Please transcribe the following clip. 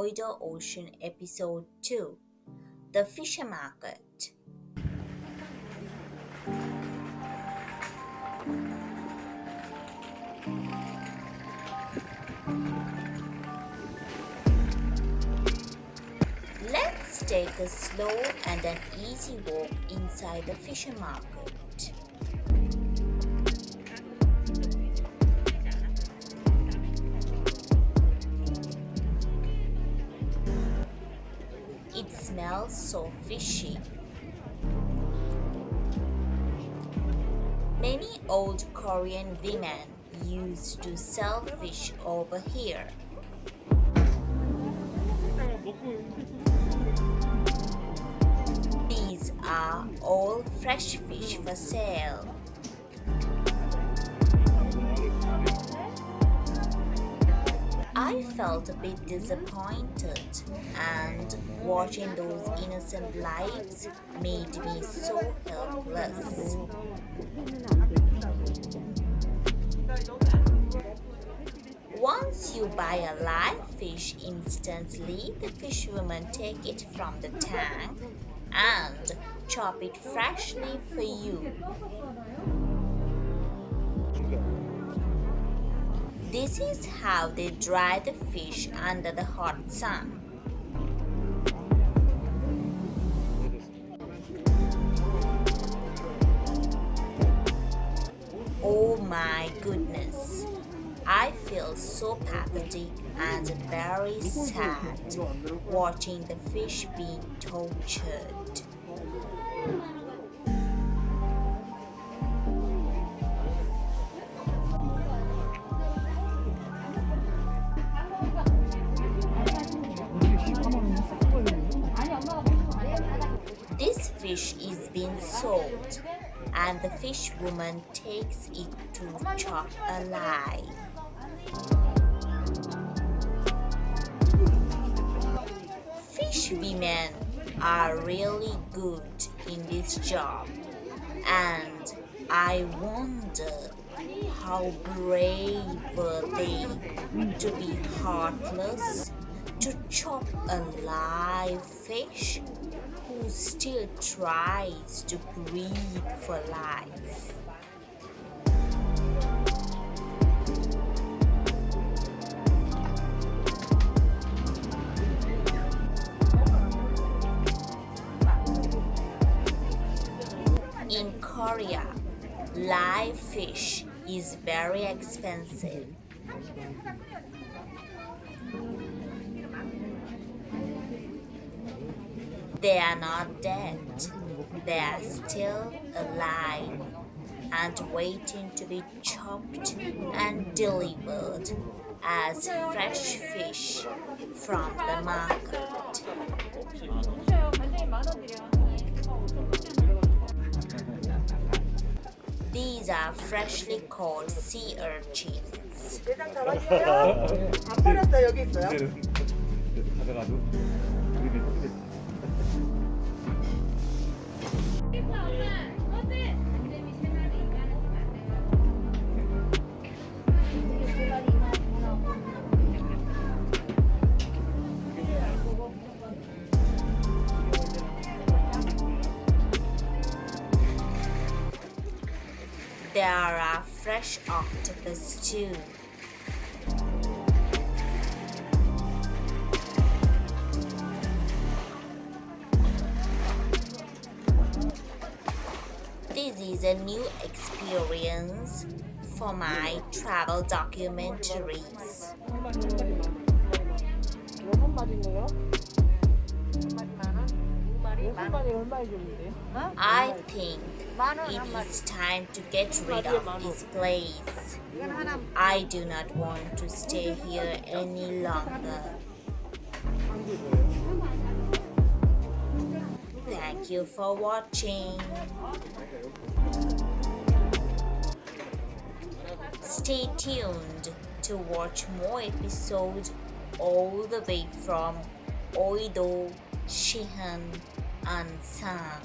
Oido Ocean Episode 2 The Fisher Market. Let's take a slow and an easy walk inside the fisher market. It smells so fishy. Many old Korean women used to sell fish over here. These are all fresh fish for sale. I felt a bit disappointed, and watching those innocent lives made me so helpless. Once you buy a live fish instantly, the fisherwomen take it from the tank and chop it freshly for you. This is how they dry the fish under the hot sun. Oh my goodness, I feel so pathetic and very sad watching the fish being tortured. This fish is being sold, and the fishwoman takes it to chop alive. Fish women are really good in this job, and I wonder how brave were they to be heartless, to chop a live fish who still tries to breathe for life. In Korea, live fish is very expensive. They are not dead, they are still alive and waiting to be chopped and delivered as fresh fish from the market. These are freshly caught sea urchins. 내장 잡았어요? 안 버렸어요. 여기 있어요. 가져가도 There are fresh octopus too. This is a new experience for my travel documentaries. 여섯 마리네요. 여섯 마리 얼마에 주는데요? I think it is time to get rid of this place. I do not want to stay here any longer. Thank you for watching. Stay tuned to watch more episodes all the way from Oido, Siheung, and Sang.